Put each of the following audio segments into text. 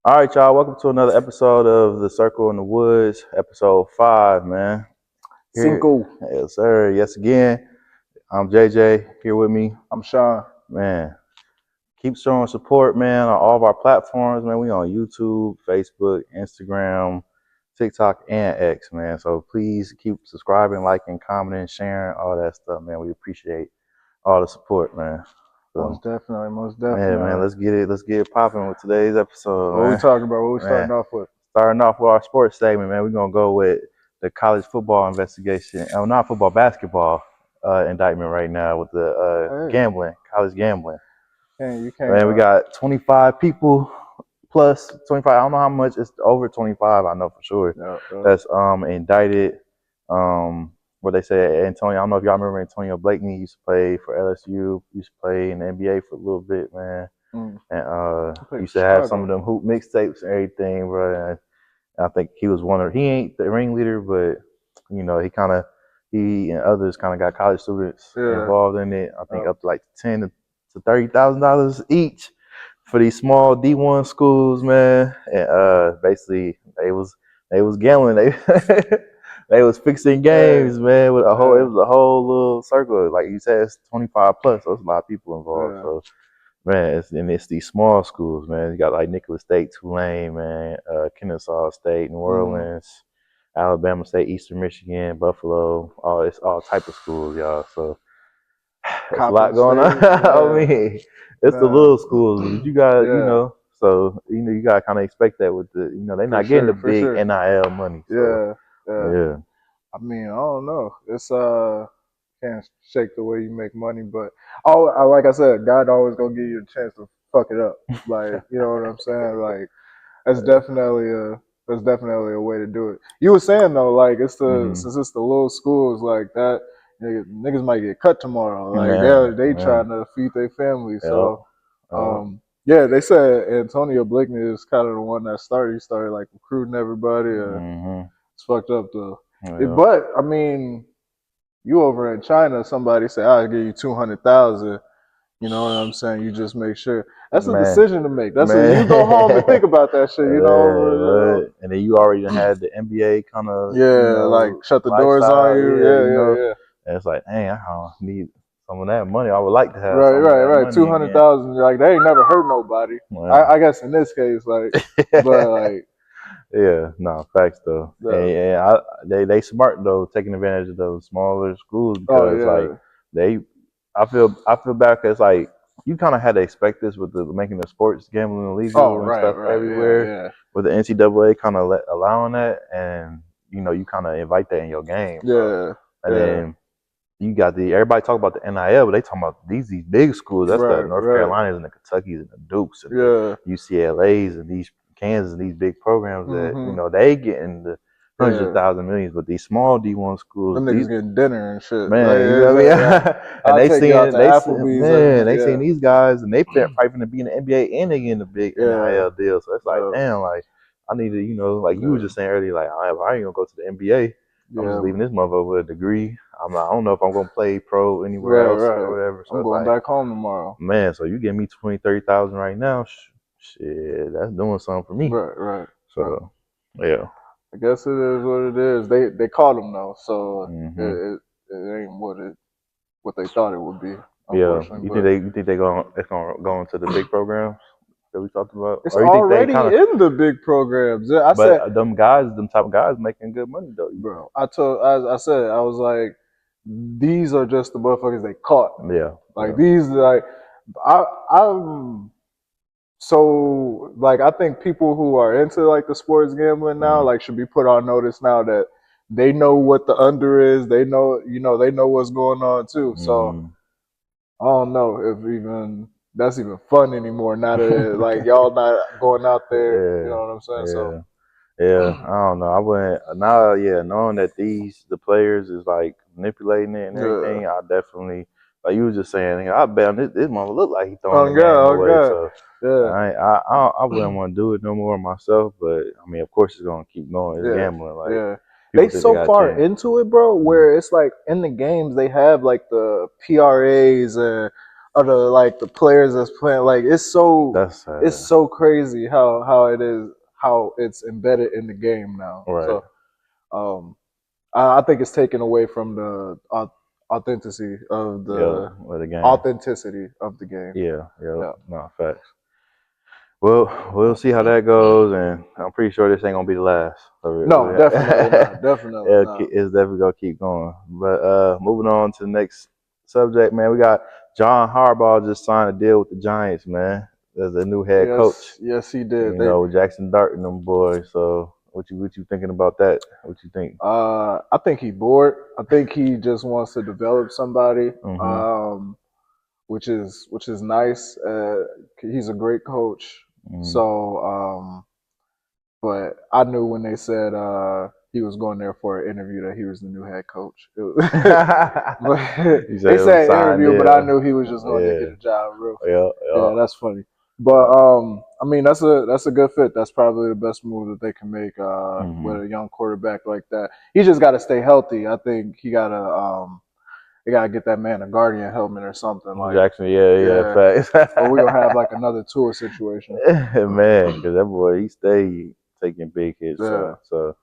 All right, y'all. Welcome to another episode of The Circle in the Woods, episode 5, man. Here, Cinco. yes, sir. Yes, again. I'm JJ here with me. I'm Shawn. Man, keep showing support, man, on all of our platforms, man. We on YouTube, Facebook, Instagram, TikTok, and X, man. So please keep subscribing, liking, commenting, sharing, all that stuff, man. We appreciate all the support, man. So, Most definitely, most man, definitely. let's get it popping with today's episode, What we man. talking about? What we Man. starting off with? Starting off with our sports segment, man, we're going to go with the college football investigation. Not football, basketball indictment right now with the gambling, college gambling. You can't. Man, we got 25 people plus 25. I don't know how much. It's over 25, I know for sure. That's indicted. What they say, Antonio, I don't know if y'all remember Antonio Blakeney used to play for LSU, used to play in the NBA for a little bit, man. And used to have some of them hoop mixtapes and everything, bro. And I think he was he ain't the ringleader, but he and others kind of got college students involved in it. I think up to like $10,000 to $30,000 each for these small D1 schools, man. And basically they was gambling. They was fixing games, man. With it was a whole little circle. Like you said, it's 25 plus. So there's a lot of people involved. So. Man, it's these small schools, man. You got like Nicholas State, Tulane, man, Kennesaw State, New Orleans, Alabama State, Eastern Michigan, Buffalo. It's all type of schools, y'all. So it's a lot going on. I mean, it's the little schools, but you got, so you got to kind of expect that with the, they're not getting the big NIL money. So, yeah. I mean, I don't know. It's can't shake the way you make money, but like I said, God always gonna give you a chance to fuck it up. Like, you know what I'm saying? Like, that's definitely a way to do it. You were saying though, like since it's the little schools like that, niggas might get cut tomorrow. Like they trying to feed their family. So yeah, they said Antonio Blakeney is kind of the one that started. He started like recruiting everybody. It's fucked up though. But I mean, you over in China, somebody say, "I'll give you 200,000." You know what I'm saying? You just make sure. That's a decision to make. That's you go home and think about that shit. You know. And then you already had the NBA kind of like shut the doors on you. Yeah. And it's like, dang, I don't need some of that money. I would like to have right. 200,000. Like they ain't never hurt nobody. I guess in this case, like, but like. Yeah, no, facts though. And they smart though, taking advantage of those smaller schools because I feel bad because like you kind of had to expect this with making the sports gambling illegal and stuff everywhere with the NCAA kind of allowing that, and you kind of invite that in your game. Then you got everybody talk about the NIL, but they talking about these big schools. That's the North Carolinas and the Kentuckys and the Dukes and the UCLA's and these Kansas and these big programs that they getting the hundreds of thousands, millions, but these small D1 schools, them niggas getting dinner and shit, man. You know what I mean? And they seen these guys, and they fighting to be in the NBA and they getting the big NIL deal. So it's like, damn, like I need to, like you were just saying earlier, like I ain't gonna go to the NBA. I'm just leaving this motherfucker with a degree. I don't know if I'm gonna play pro anywhere else or whatever. So I'm going back home tomorrow, man. So you give me 20,000-30,000 right now. Shit, that's doing something for me. Right. So, yeah. I guess it is what it is. They caught him though, so it ain't what they thought it would be. Yeah. You think it's gonna go into the big programs that we talked about? It's already in the big programs. I said them type of guys making good money though, bro. I was like, these are just the motherfuckers they caught. Yeah. Like these, like I'm. So, like, I think people who are into like the sports gambling now, like, should be put on notice now that they know what the under is. They know, they know what's going on too. So, I don't know if even that's even fun anymore. Now that like y'all not going out there, you know what I'm saying? So, I don't know. I wouldn't now. Yeah, knowing that the players is like manipulating it and everything, I definitely. Like you were just saying, I bet this mother look like he throwing the game away. So I wouldn't want to do it no more myself. But I mean, of course, it's gonna keep going. It's gambling. Like they so far into it, bro. Where it's like in the games they have like the PRAs and of the players that's playing. Like it's so crazy how it is, how it's embedded in the game now. right. So I think it's taken away from the authenticity of the game. authenticity of the game. Yeah. No, facts. Well, we'll see how that goes, and I'm pretty sure this ain't gonna be the last. No, definitely not. Definitely not. It's definitely gonna keep going. But moving on to the next subject, man, we got John Harbaugh just signed a deal with the Giants, man, as the new head coach. Yes, he did. You know, Jackson Dart and them boys. So, what you thinking about that? What you think? I think he bored. I think he just wants to develop somebody. Which is nice. He's a great coach. So, but I knew when they said he was going there for an interview that he was the new head coach. They said interview, but I knew he was just going to get a job. Real. Yeah, that's funny. But I mean, that's a good fit. That's probably the best move that they can make with a young quarterback like that. He just got to stay healthy. I think he got to. They gotta get that man a Guardian helmet or something like Jackson. Facts. Or we gonna have like another tour situation. Man, because that boy he stayed taking big hits. So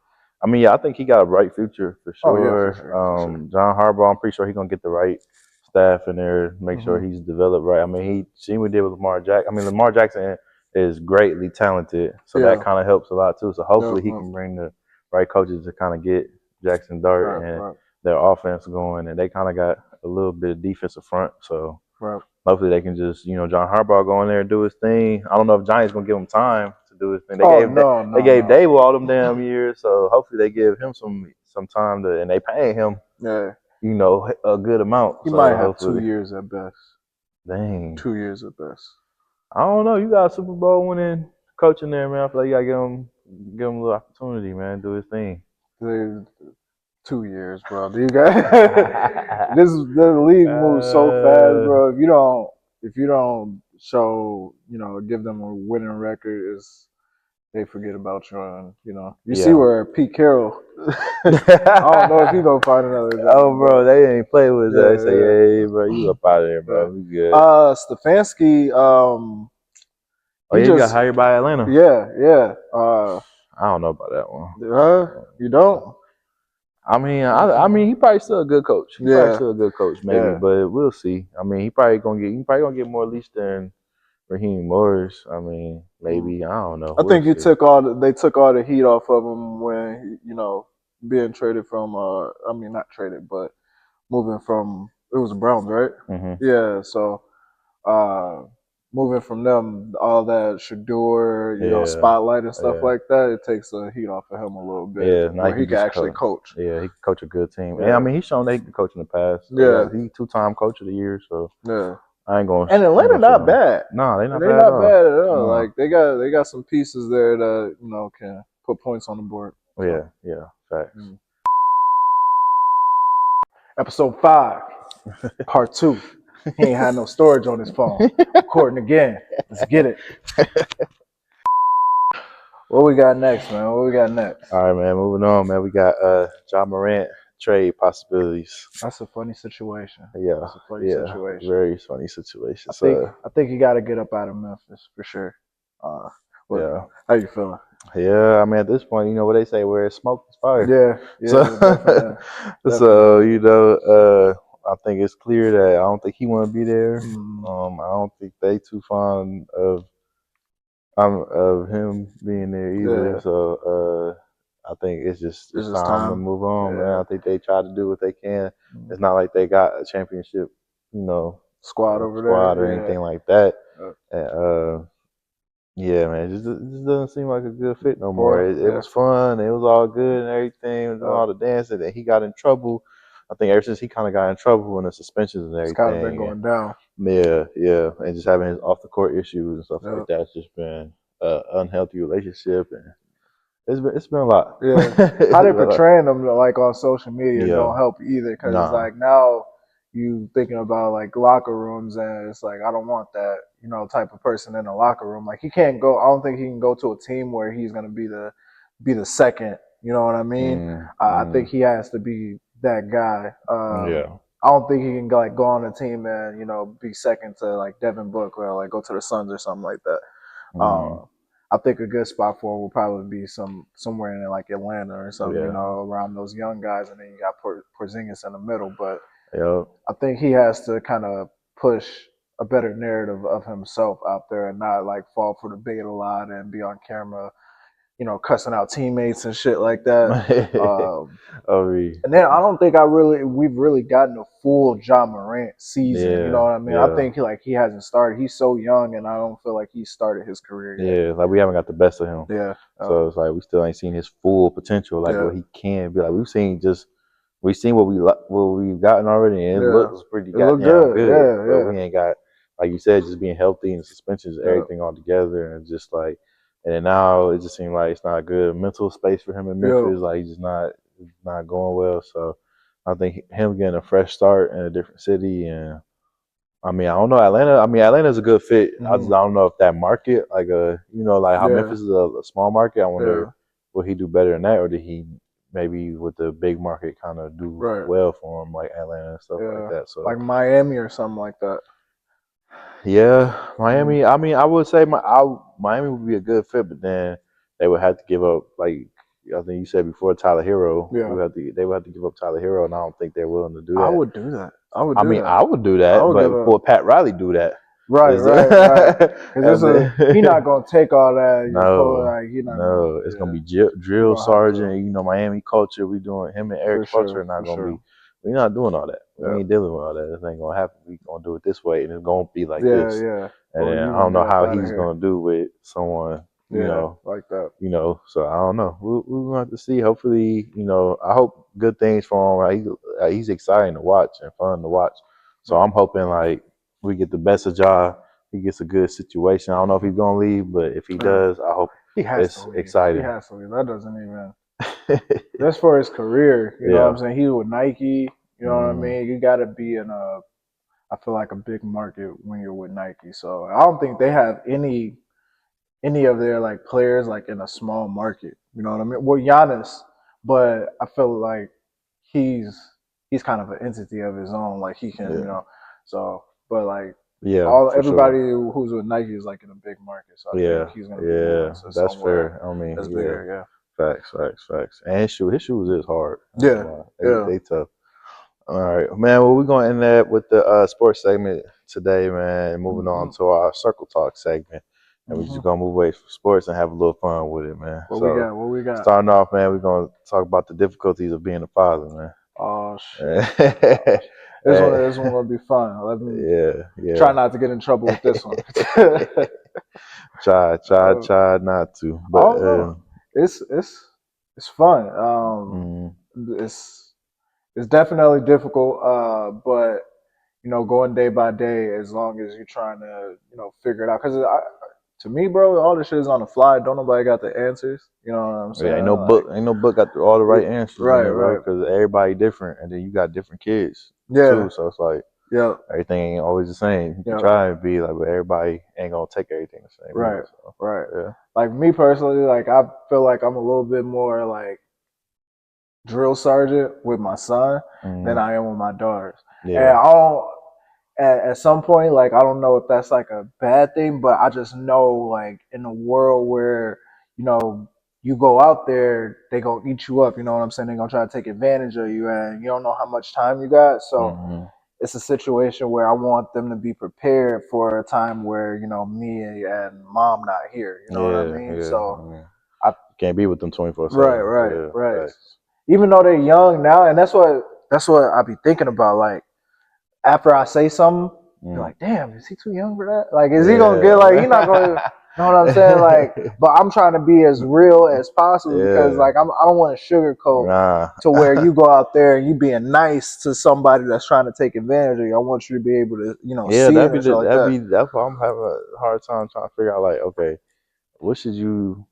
I mean, I think he got a bright future for sure. Oh, yeah, for sure. John Harbaugh, I'm pretty sure he's gonna get the right staff in there, make sure he's developed right. I mean, he seen what he did with Lamar Jackson. I mean, Lamar Jackson is greatly talented, so that kind of helps a lot too. So hopefully he can bring the right coaches to kind of get Jackson Dart and their offense going, and they kind of got a little bit of defensive front. So hopefully they can just, John Harbaugh go in there and do his thing. I don't know if Giants gonna give him time to do his thing. They gave Dable all them damn years, so hopefully they give him some time to, and they pay him, a good amount. He might have 2 years at best. Dang, 2 years at best. I don't know. You got a Super Bowl winning coach in there, man. I feel like you gotta give him a little opportunity, man. Do his thing. 2 years, bro. Do you guys? The league moves so fast, bro. If you don't show, give them a winning record, they forget about you. And you see where Pete Carroll. I don't know if he's gonna find another job. Oh, bro, they ain't play with that. They say, hey, bro, you up out of there, bro. We good. Stefanski. He just got hired by Atlanta. Yeah. I don't know about that one. You don't? I mean, he probably still a good coach. Probably still a good coach, maybe, but we'll see. I mean, he probably gonna get more leash than Raheem Morris. I mean, maybe, I don't know. I think they took all the heat off of him when being traded from. I mean, not traded, but moving from. It was the Browns, right? Yeah. So, moving from them, all that Shador, spotlight and stuff like that, it takes the heat off of him a little bit. Yeah, where he can actually coach. Yeah, he can coach a good team. And I mean, he's shown that he can coach in the past. So he's 2-time coach of the year. So I ain't going. And Atlanta not bad. No, they're not bad at all. No. Like they got some pieces there that can put points on the board. So. Yeah, facts. Episode 5, part 2. He ain't had no storage on his phone. Recording again. Let's get it. What we got next, man? All right, man. Moving on, man. We got Ja Morant trade possibilities. That's a funny situation. Yeah, that's a funny situation. Very funny situation. I think you got to get up out of Memphis for sure. How you feeling? Yeah, I mean, at this point, what they say, where it's smoke, it's fire. Yeah. Definitely. So, I think it's clear that I don't think he want to be there. I don't think they too fond of him being there either. So, I think it's just time to move on, man. I think they try to do what they can. It's not like they got a championship, squad over there or anything like that. And, yeah, man, it just doesn't seem like a good fit no more. It was fun. It was all good and everything. All the dancing. And he got in trouble. I think ever since he kind of got in trouble and the suspensions and everything. It's kind of been going down. Yeah. And just having his off-the-court issues and stuff like that. It's just been an unhealthy relationship. And it's been a lot. Yeah. How they portraying them like on social media don't help either. Because it's like now you thinking about like locker rooms and it's like I don't want that type of person in the locker room. Like he can't go. I don't think he can go to a team where he's gonna be the second. You know what I mean? I think he has to be that guy. I don't think he can like go on a team and be second to like Devin Book or like go to the Suns or something like that. Mm, I think a good spot for him will probably be somewhere in like Atlanta or something, yeah. around those young guys, and then you got Porzingis in the middle. But Yep. I think he has to kind of push a better narrative of himself out there and not like fall for the bait a lot and be on camera, cussing out teammates and shit like that. Oh, And then I don't think we've really gotten a full Ja Morant season. You know yeah, what I mean? I yeah, think he hasn't started. He's so young, and I don't feel like he's started his career yet. yeah. Like we haven't got the best of him, Yeah, so it's like we still ain't seen his full potential, like yeah, what he can be. Like we've seen what we've gotten already, and it yeah. looks pretty It looked goddamn good. good. But Yeah, we ain't got, like you said, just being healthy and suspensions, yeah, everything all together, and just like, and then now it just seems like it's not a good mental space for him in yeah, Memphis. Like he's just not going well. So I think him getting a fresh start in a different city, and I mean, I don't know Atlanta. I mean, Atlanta's a good fit. I hmm don't know if that market, like like how yeah, Memphis is a small market. I wonder yeah. will he do better than that, or did he maybe with the big market kind of do Right. well for him, like Atlanta and stuff like Yeah, that. So like Miami or something like that. yeah, Mm. Miami. I mean, I would say Miami would be a good fit, but then they would have to give up, like I think you said before, Tyler Hero. Yeah, They would have to give up Tyler Hero, and I don't think they're willing to do I that. would do that. I would I do mean, that. I would do I that, would give but up. will Pat Riley do that? Right, Is right, right. Because and he not then, gonna take all that. no, Like he not gonna. no, it's gonna Yeah, be he drill gonna have to sergeant. Miami culture. We doing him and Eric for Spoelstra sure, are not for gonna be. sure. We're not doing all that. We Yeah, ain't dealing with all that. This ain't gonna happen. We gonna do it this way, and it's gonna be like yeah, this. yeah. And Or then you I gonna don't get know up how out of he's here. gonna do with someone. Yeah, like that. So I don't know. We're gonna have to see. Hopefully, I hope good things for him. He's exciting to watch and fun to watch. So Yeah. I'm hoping like we get the best of Ja. He gets a good situation. I don't know if he's gonna leave, but if he Yeah. does, I hope He has to it's leave. He exciting. has to leave. That doesn't even. Just for his career, you know what Yeah. I'm saying. He with Nike. You know what I Mm, mean. You got to be in I feel like a big market when you're with Nike. So I don't think they have any of their like players like in a small market. You know what I mean? Well, Giannis, but I feel like he's he's kind of an entity of his own. Like he can, yeah. So, but like Yeah, all for sure. everybody who's with Nike is like in a big market. So I think Yeah. he's gonna be moving Yeah. to That's somewhere fair. I mean, that's yeah. bigger. Facts. And his shoes is hard. I ain't Yeah, gonna lie. yeah, They tough. All right, man. Well, we're going to end that with the sports segment today, man. And moving on yeah. to our circle talk segment, and we're hmm just gonna move away from sports and have a little fun with it, man. What we So, got? What we got? starting off, man, we're gonna talk about the difficulties of being a father, Oh shit! man. This one gonna be fun. Let me try Yeah. not to get in trouble with this one. uh, Try not to, I but don't know. It's fun. mm, It's it's definitely difficult. But going day by day, as long as you're trying to figure it out. Because to me, bro, all this shit is on the fly. Don't nobody got the answers. You know what I'm yeah, saying? Like, ain't no book got all the right answers in right, there, bro. right. Because everybody different, and then you got different kids Yeah, too. So it's like. yeah, Everything ain't always the same. You can yeah. try and be like, but everybody ain't gonna take everything the same Right, either. So right. yeah. Like me personally, like I feel like I'm a little bit more like drill sergeant with my son than Mm, I am with my daughters. And yeah. I don't at some point, like I don't know if that's like a bad thing, but I just know like in a world where, you know, you go out there, they gonna eat you up, you know what I'm saying? They're gonna try to take advantage of you and you don't know how much time you got. So Hmm. it's a situation where I want them to be prepared for a time where, me and mom not here, you know what I mean? Yeah. So I mean, I can't be with them right, 24/7. right, Yeah. right. Facts. Even though they're young now, and that's what I be thinking about. Like after I say something, be Mm. like, damn, is he too young for that? Like, is he gonna get like he not gonna Yeah. you know what I'm saying? Like, but I'm trying to be as real as possible because Yeah. like I don't want to sugarcoat Nah. to where you go out there and you being nice to somebody that's trying to take advantage of you. I want you to be able to, Yeah, see it and shit like that. that's why I'm having a hard time trying to figure out like, okay, what should you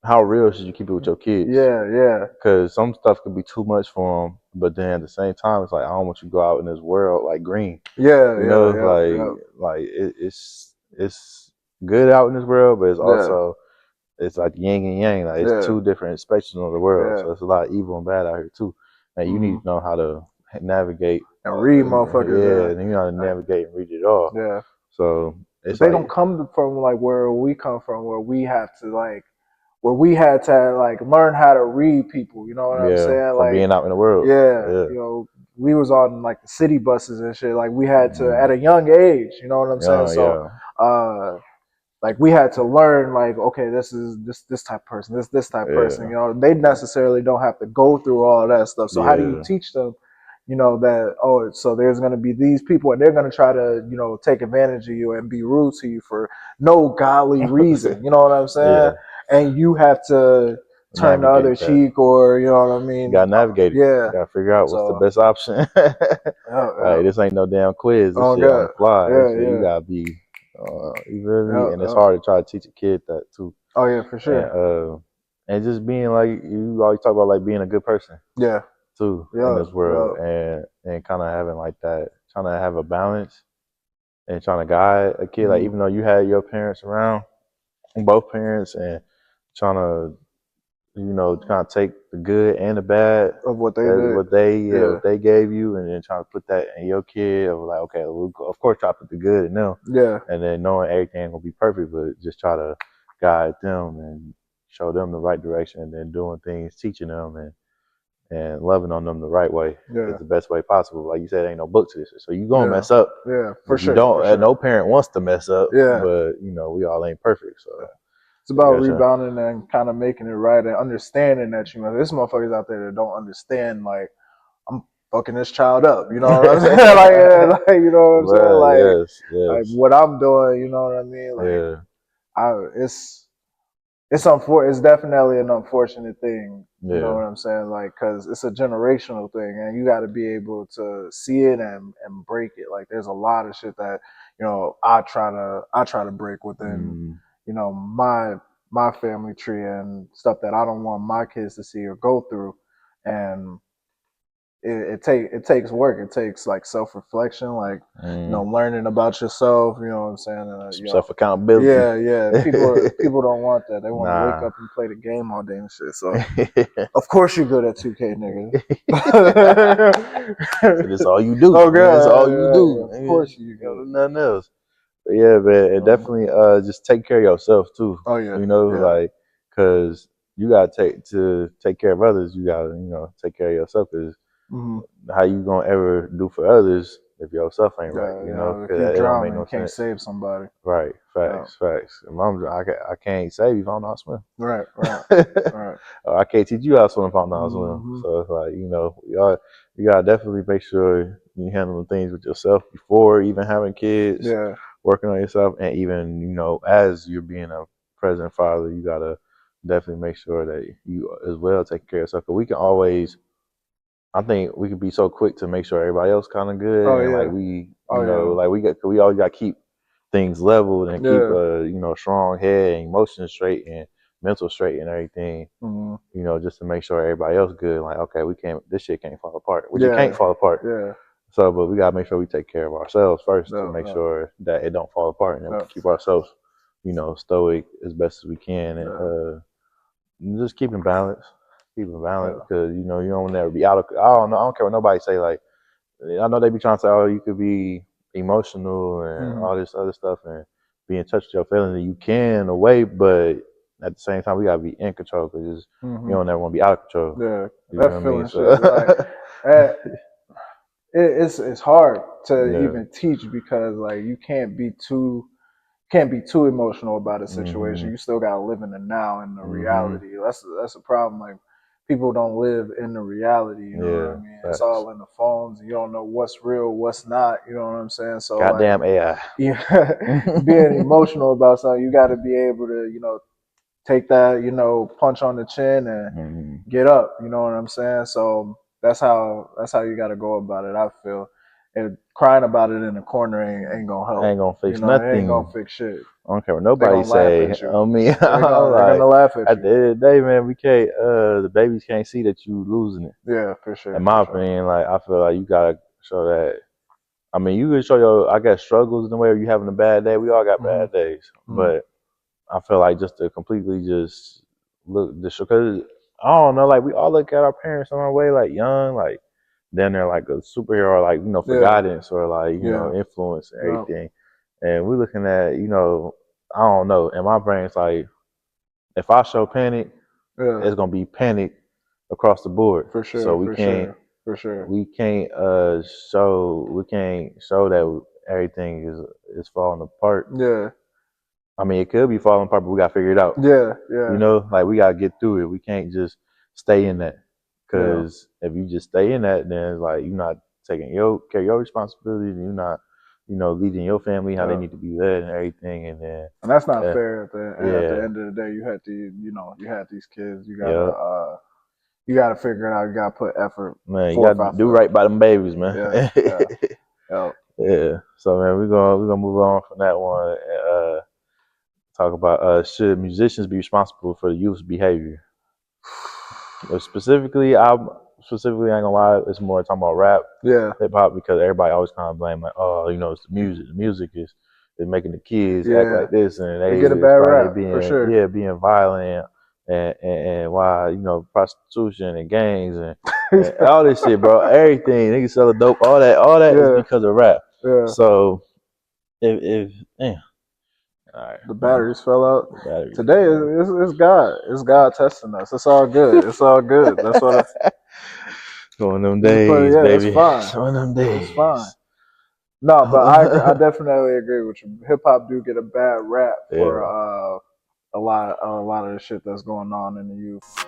how real should you keep it with your kids? Yeah, yeah, Because some stuff could be too much for them, but then at the same time, it's like I don't want you to go out in this world like green. yeah, It's yeah, yeah, like it's good out in this world, but yeah, it's like yin and yang. Like it's yeah, two different spectrums of the world. yeah. So it's a lot of evil and bad out here too. And you need Mm-hmm. to know how to navigate and read motherfuckers. Yeah, and you know how to navigate and read it all. Yeah. So it's they like, don't come from like where we come from, where we have to like, where we had to like learn how to read people. You know what I'm saying? from Like, being out in the world. yeah, you know, we was on like the city buses and shit. Like we had to at a young age. You know what I'm saying? So, like we had to learn like, okay, this is this type of person, this type of person. You know, they necessarily don't have to go through all that stuff. So how do you teach them? You know that, oh, so there's going to be these people and they're going to try to, you know, take advantage of you and be rude to you for no godly reason. You know what I'm saying? And you have to turn the other cheek, or you know what I mean? You gotta navigate it. Yeah. You gotta figure out what's the best option. Like, this ain't no damn quiz. This shit on the fly. You gotta be, you feel me? And it's hard to try to teach a kid that too. Oh yeah, for sure. And just being like, you always talk about like being a good person. Yeah. Too in this world, and kind of having like that, trying to have a balance and trying to guide a kid. Like, even though you had your parents around, both parents, and trying to, you know, kind of take the good and the bad of what they did, what they gave you, and then trying to put that in your kid. Of like, okay, well, of course, try to put the good in them. Yeah. And then knowing everything ain't gonna be perfect, but just try to guide them and show them the right direction, and then doing things, teaching them, and loving on them the right way is the best way possible. Like you said, ain't no book to this, so you gonna mess up. Yeah, for sure. You don't. No parent wants to mess up. Yeah. But you know, we all ain't perfect. So it's about rebounding and kind of making it right and understanding that, you know, there's motherfuckers out there that don't understand. Like, I'm fucking this child up. You know what I'm saying? like, you know what I'm saying? Like, like what I'm doing. You know what I mean? Like, it's definitely an unfortunate thing. You know what I'm saying? Like, because it's a generational thing, and you got to be able to see it and break it. Like, there's a lot of shit that, you know, I try to break within, you know, my family tree and stuff that I don't want my kids to see or go through. And it takes work. It takes like self-reflection, like, you know, learning about yourself. You know what I'm saying? Some self-accountability. Yeah. People don't want that. They want to wake up and play the game all day and shit. So of course you're good at 2K, nigga. So that's all you do. Oh god, that's all you do. Of course you do nothing else. But yeah, man, and definitely just take care of yourself too. Oh yeah. You know, like, cause you gotta take care of others. You gotta, you know, take care of yourself. Cause how you gonna ever do for others if yourself ain't right? You know, if you don't make drowning, no you can't sense. save somebody. Right. Facts. I can't save you if I don't know how to swim. Right. I can't teach you how to swim if I don't know how to swim. So it's like, you know, you gotta definitely make sure you handle things with yourself before even having kids. Yeah. Working on yourself, and even, you know, as you're being a present father, you gotta definitely make sure that you as well take care of yourself. But we can always, I think we can be so quick to make sure everybody else kind of good, and like we, you know, like we always got to keep things leveled and keep you know, strong head and emotions straight and mental straight and everything. You know, just to make sure everybody else good. Like, okay, this shit can't fall apart. Which it can't fall apart. Yeah. So, but we gotta make sure we take care of ourselves first to make sure that it don't fall apart, and then we keep ourselves, you know, stoic as best as we can, and just keeping balance. Because you know, you don't never be out of. I don't care what nobody say. Like, I know they be trying to say, oh, you could be emotional and all this other stuff and be in touch with your feelings, and you can away, but at the same time, we gotta be in control, because you don't ever want to be out of control. Yeah, you know that feeling shit. Like, it's hard to even teach, because like you can't be too emotional about a situation. You still gotta live in the now and the reality. That's a problem. Like, people don't live in the reality. You know what I mean? It's all in the phones. You don't know what's real, what's not. You know what I'm saying? So goddamn, like, AI. Yeah, being emotional about something, you got to be able to, you know, take that, you know, punch on the chin and get up. You know what I'm saying? So that's how you got to go about it, I feel. And crying about it in the corner ain't gonna help. Ain't gonna fix nothing. It ain't gonna fix shit. I don't care what nobody say. I mean, they're gonna laugh at you. At the end of the day, man, we can't. The babies can't see that you losing it. Yeah, for sure. In my opinion, like, I feel like you gotta show that. I mean, you can show your, I guess, struggles in the way of you having a bad day. We all got bad days, but I feel like just to completely just look, because I don't know, like, we all look at our parents on our way, like, young, like then they're like a superhero, like for guidance or like influence and everything. And we're looking at I don't know. And my brain's like, if I show panic, it's gonna be panic across the board. For sure. So we can't show that everything is falling apart. Yeah. I mean, it could be falling apart, but we gotta figure it out. Yeah. Like we gotta get through it. We can't just stay in that, because if you just stay in that, then it's like you're not taking care of your responsibilities, and you're not, leading your family how they need to be led and everything. And that's not fair. At the end of the day, you had to, you had these kids. You gotta, you gotta figure it out. You gotta put effort. Man, you gotta do right by them babies, man. Yeah. So man, we're gonna move on from that one and talk about should musicians be responsible for the youth's behavior? Specifically, I ain't gonna lie, it's more talking about rap, hip hop, because everybody always kind of blame like, oh, it's the music. The music is making the kids act like this, and they get a bad rap, being for sure. being violent and why prostitution and gangs and all this shit, bro. Everything niggas sell dope, all that is because of rap. So if all right, the batteries fell out. Today it's God. It's God testing us. It's all good. It's all good. That's what. One of them days, baby. It's fine. One of them days. It's fine. No, but I definitely agree with you. Hip hop do get a bad rap for a lot of the shit that's going on in the youth.